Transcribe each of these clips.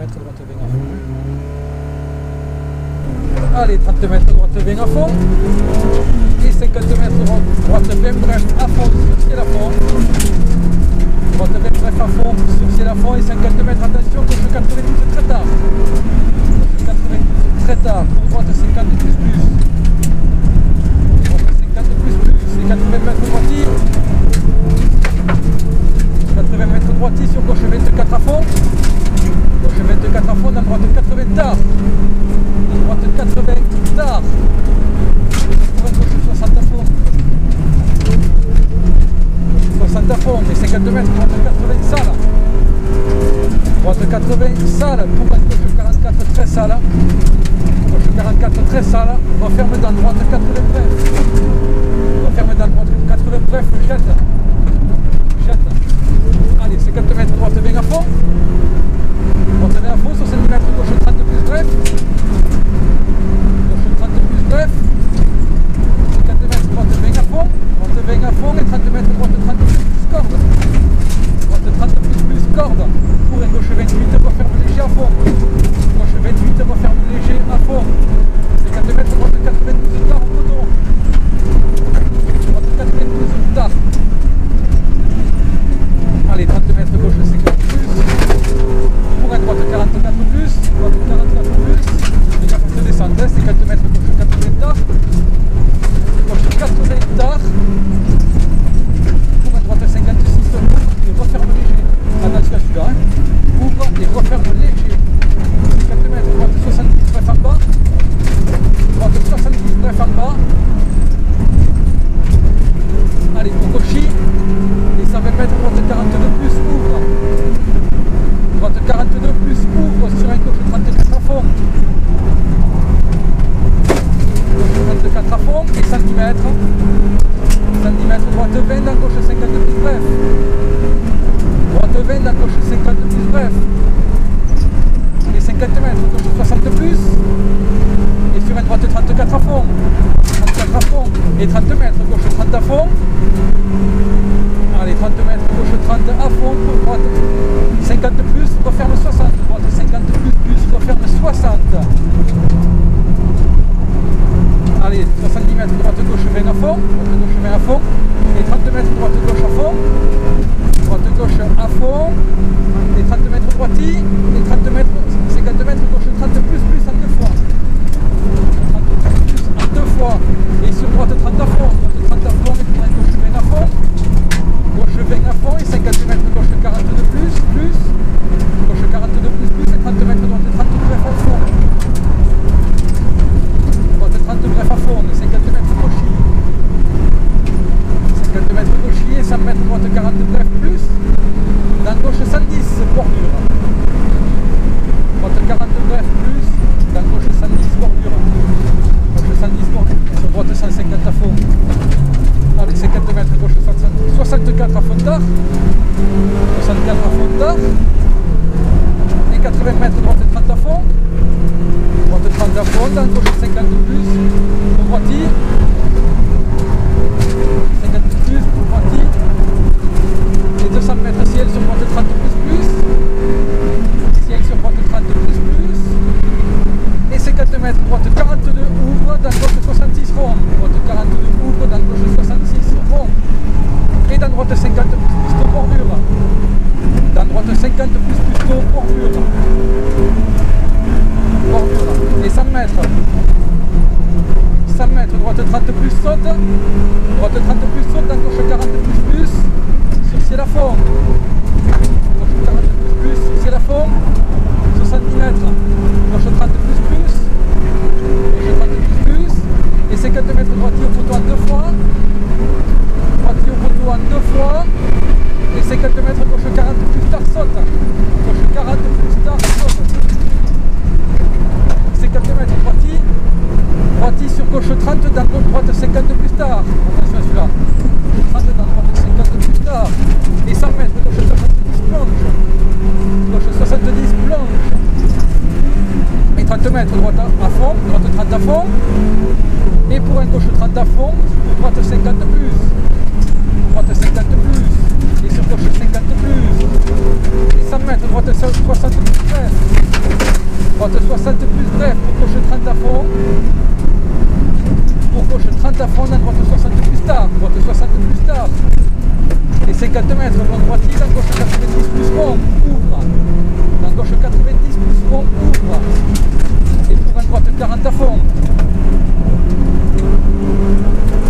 mètres, droite 20 à fond. Allez, 30 mètres, droite 20 à fond. Et 50 mètres, droite 20 bref à fond sur ciel à fond. Droite 20 bref à fond sur ciel à fond. Et 50 mètres, attention, gauche 92 très tard. Gauche 92 très tard. Pour droite 50 plus plus. Droite 50 plus plus. Et 80 mètres droitier. 80 mètres droitier sur gauche 24 à fond. Gauche 24 à fond, dans droite 80 tard. Droite 80 tard. Pour un gauche 60 à fond. 60 à fond, et 50 mètres, droite 80 sale. Droite 80 sale, pour un gauche 44 très sale. Gauche 44 très sale. Referme dans droite 80 bref. Referme dans droite 80 bref, jette. Jette. Allez, 50 mètres, droite 20 à fond. Droite 20 à fond, 70 mètres, gauche 30 plus bref. Gauche 30 plus bref. 50 mètres, droite 20 à fond. Droite 20 à fond et 30 mètres, droite 30 plus corde. Droite 30 plus corde. Pour un gauche 28, referme léger à fond. Gauche 28, referme léger à fond. 50 mètres, droite 92 tard au poteau. Droite 92 tard. Allez, 30 mètres, gauche 50 plus. Pour un droite 44 plus. Droite 44 plus. Les gars, faut se descendre. 50 mètres, gauche 80 tard. Gauche 80 tard. Pour un droite 56 et referme léger. Attention à celui-là. Ouvre et referme léger. 50 mètres, droite 70 bref en bas. Droite 70 bref en bas. Allez, pour gauchis. Et 120 mètres, droite 42 plus, ouvre. Droite 42 plus, ouvre sur un gauche 34 à fond. Gauche 34 à fond et 110 mètres. 110 mètres, droite 20, dans gauche 50 plus bref. Droite 20, dans gauche 50 plus bref. Et 50 mètres, gauche 60 plus. Et sur un droite 34 à fond. 34 à fond et 30 mètres, gauche 30 à fond. Allez, 30 mètres, gauche 30 à fond, pour droite 50 plus, referme 60, droite 50 plus, referme 60. Allez, 70 mètres, droite gauche 20 à fond, droite gauche 20 à fond, et 30 mètres, droite gauche à fond, droite gauche à fond, et 30 mètres droitier, et 30 mètres, 50 mètres, gauche 30 plus en deux fois. 30 plus en deux fois, et sur droite 30 à fond, droite 30 à fond, et pour un gauche 20 à fond. Gauche 20 à fond et 50 mètres, gauche 42 plus, gauche 42 plus et 30 mètres, droite 30 bref à fond. Droite 30 bref à fond, 50 mètres gauchis. 50 mètres gauchis et 100 mètres, droite 40 bref plus. Dans gauche 110, bordure. Droite 40 bref plus, dans gauche 110, bordure. Gauche 110, bordure. Sur droite 150 à fond. Allez, 50 mètres, gauche 64 à fond tard. 64 à fond tard. Et 80 mètres, droite 30 à fond. Droite 30 à fond, dans gauche 50 plus. Pour droitier. 50 plus pour droitier. Et 200 mètres ciel sur droite 30 plus. Ciel sur droite 30 plus. Et 50 mètres, droite 42 ouvre, dans gauche 66 rond. Droite 42 ouvre, dans gauche 66 rond. Et dans droite 50 plus de bordure. Dans droite 50 plus de bordure. Bordure. Et 100 mètres. 100 mètres, droite 30 plus saute. Droite 30 plus saute, dans gauche 40 plus. Sur ciel à fond. Gauche 40 plus, sur ciel à fond. 70 mètres. Gauche 30 plus. Gauche 30 plus. Et 50 mètres, droitier au poteau en deux fois. Droitier au poteau en deux fois. Et 50 mètres, gauche 40 plus tard saute. Gauche 40 plus tard saute. 50 mètres, droitier. Droitier sur gauche 30, dans gauche droite 50 plus tard. Attention à celui-là. Gauche 30 dans droite 50 plus 50 mètres, long droitier, dans gauche 90 plus rond, ouvre. Dans gauche 90 plus rond, ouvre. Et pour un droite 40 à fond.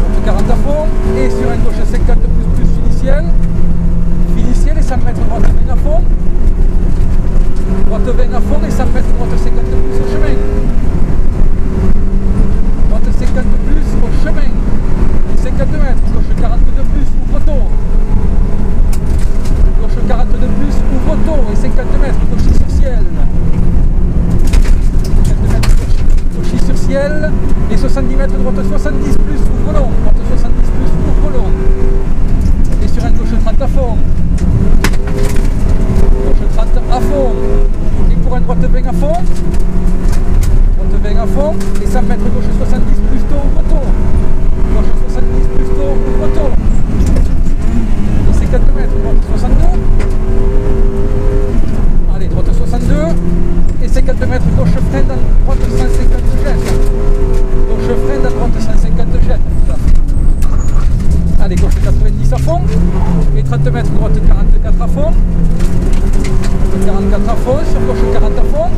Droite 40 à fond. Et sur un gauche 50 plus finiciel. Finiciel et 100 mètres droite 20 à fond. Droite 20 à fond et 100 mètres droite 50 plus au chemin. Droite 50 plus au chemin. Et 50 mètres, gauche 42 plus, ouvre tôt. Gauche 42 plus, ouvre tôt. Et 50 mètres, gauche sur ciel. 50 mètres, gauche sur ciel. Et 70 mètres, droite 70 plus, ouvre long. Droite 70 plus, ouvre long. Et sur un gauche 30 à fond. Gauche 30 à fond. Et pour un droite 20 à fond. Droite 20 à fond. Et 100 mètres, gauche 70 plus tôt, ouvre tôt. Gauche 70 plus tôt, ouvre tôt. Et 50 mètres, droite 62. Allez, droite 62. Et 50 mètres, gauche freine, droite 150 jette. Gauche freine, droite 150 jette. Allez, gauche 90 à fond. Et 30 mètres, droite 44 à fond. 44 à fond, sur gauche 40 à fond.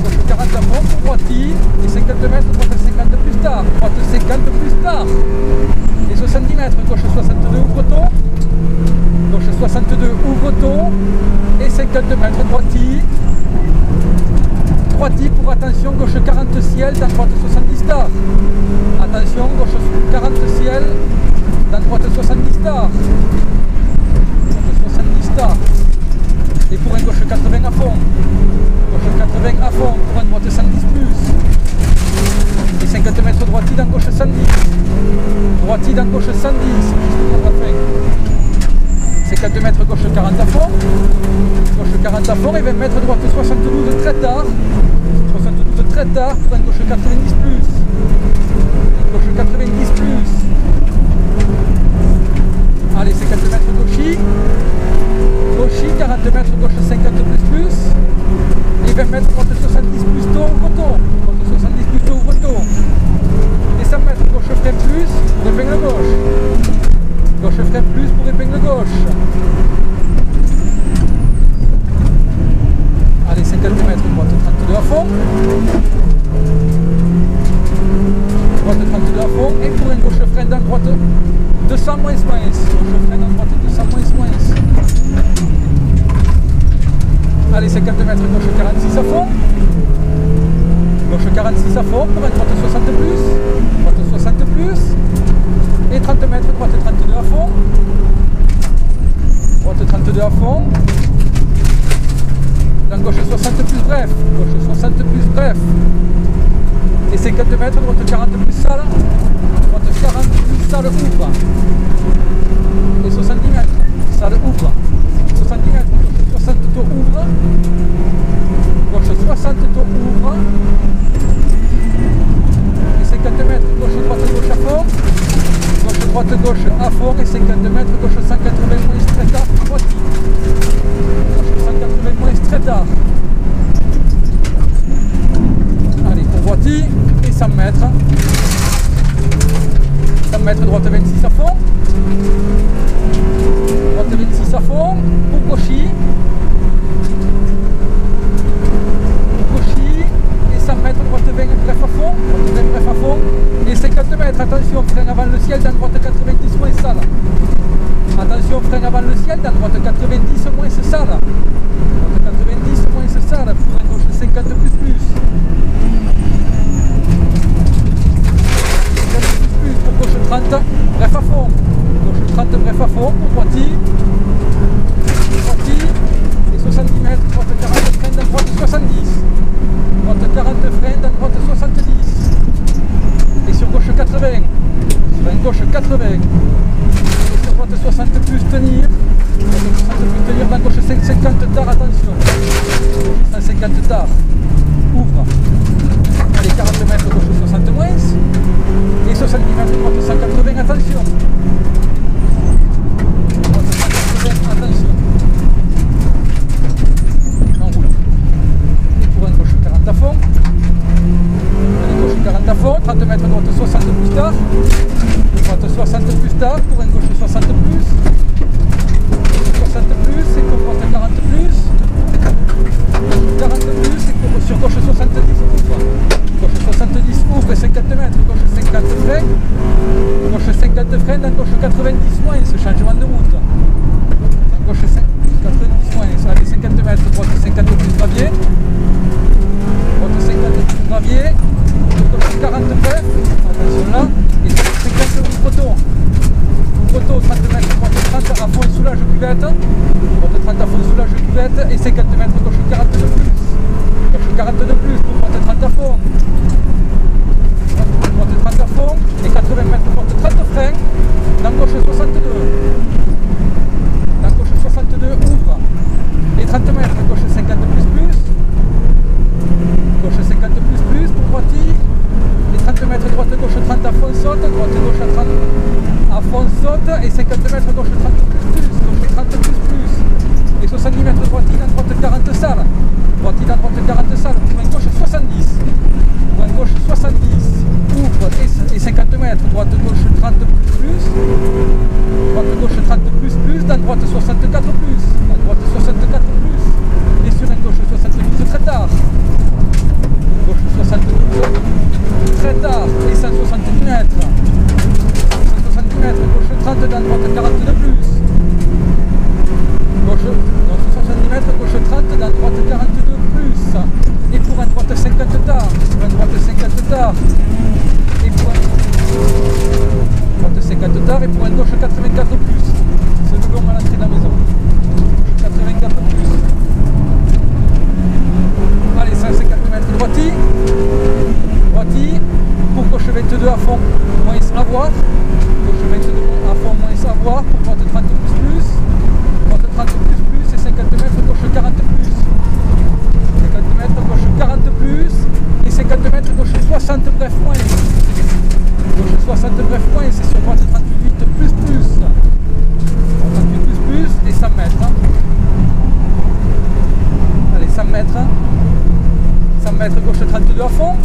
Gauche 40 à fond pour droitier. Et 50 mètres, droite 50 plus tard. Droite 50 plus tard. Et 70 mètres, gauche 62 ouvre tôt. Gauche 62 ouvre tôt. Et 50 mètres, droitier. Droitier pour attention, gauche 40 ciel, dans droite 70 tard. Attention, gauche 40 ciel, dans droite 70 tard. Droite 70 tard. Et pour un gauche 80 à fond. Gauche 80 à fond, pour un droite 110 plus. Et 50 mètres droitier dans gauche 110. Droitier dans gauche 110. 50 mètres gauche 40 à fond. Gauche 40 à fond et 20 mètres droite 72 très tard. 72 très tard pour un gauche 90 plus. Gauche 90 plus. Allez, 50 mètres gauchis. Gauchis, 40 mètres gauche 50 plus. Et 20 mètres droite 70 plus tôt, ouvre tôt. Droite 70 plus tôt, ouvre tôt. Et 100 mètres gauche freine plus pour épingle gauche. Gauche freine plus pour épingle gauche. Allez, 50 mètres, droite 32 à fond. Droite 32 à fond. Et pour un gauche freine dans droite 200 moins. Gauche freine dans droite 200 moins. Allez, 50 mètres, gauche 46 à fond. Gauche 46 à fond pour un droite 60 plus. Droite 60 plus. Et 30 mètres, droite 32 à fond. Droite 32 à fond. Dans gauche 60 plus bref. Gauche 60 plus bref. Et 50 mètres, droite 40 plus sale. Droite 40 plus sale ouvre. Et 70 mètres, sale ouvre. 70 mètres, gauche 60 tôt ouvre. Gauche 60 tôt ouvre. Et 50 mètres, gauche droite gauche à fond. Gauche droite gauche à fond et 50 mètres, gauche 180 moins très tard, droitier. Gauche 180 moins très tard. Allez, pour droitier et 100 mètres. 100 mètres, droite 26 à fond. Droite 26 à fond, pour gauchis. Gauchis et 100 mètres, droite 20 bref à fond. Droite 20 bref à fond. Et 50 mètres, attention, frein avant le ciel, dans droite 90 moins sale. Attention, frein avant le ciel, dans droite 90 moins sale. Droite 90 moins sale, pour un gauche 50 plus plus. 50 plus, pour gauche 30, bref à fond. Gauche 30 bref à fond, pour droitier. Droitier, et 70 mètres, droite 40 frein, dans droite 70. Droite 40 frein, dans droite 70. Et sur gauche 80, sur un gauche 80, et sur droite 60 plus tenir, droite 60 plus tenir, dans gauche 50 tard, attention, 150 tard, ouvre, allez 40 mètres, gauche 60 moins, et 70 mètres, droite 180, attention, droite 180, attention, en roule, et pour un gauche 40 à fond, gauche 40 à fond, 30 mètres, droite 60 plus tard, droite 60 plus tard, pour un gauche 60 plus, cuvette, droite 30 à fond sous la cuvette et 50 mètres gauche 40 de plus. Gauche 40 de plus pour droite 30 à fond. Droite 30 à fond et 80 mètres droite 30 frein, dans gauche 62. Dans gauche 62 ouvre. Et 30 mètres gauche 50 plus. Gauche 50 plus pour droitie. Et 30 mètres droite gauche 30 à fond saute, droite gauche à 30 à fond saute et 50 mètres gauche 30 plus, gauche 30 plus. Et 70 mètres droitie dans droite 40 salles. Droitie dans droite 40 salles, point gauche 70. Point gauche 70, ouvre et 50 mètres, droite gauche 30 plus. Droite gauche 30 plus, dans droite 64 plus. Dans droite 64 plus. Et sur un gauche 72 très tard. Gauche 72 très tard et 170 mètres. 170 mètres, gauche 30 dans droite 40 de plus. Gauche, non, 70 mètres, gauche 30 dans droite 42 plus. Et pour un droite 50 tard. Pour un droite 50 tard. Et pour un droite 50 tard et pour un gauche 84 plus. C'est le long à l'entrée de la maison. 84 plus. Allez, 150 mètres droitie. Droitie. Pour gauche 22 à fond, moins avoir. Gauche 22 à fond, moins avoir. Pour droite 30 plus. Droite 30 plus et 50 mètres, gauche 40 plus. 50 mètres, gauche 40 plus. Et 50 mètres, gauche 60 bref moins. Gauche 60 bref moins, c'est sur droite 38 plus. 38 plus et 100 mètres. Allez, 100 mètres. 100 mètres, gauche 32 à fond.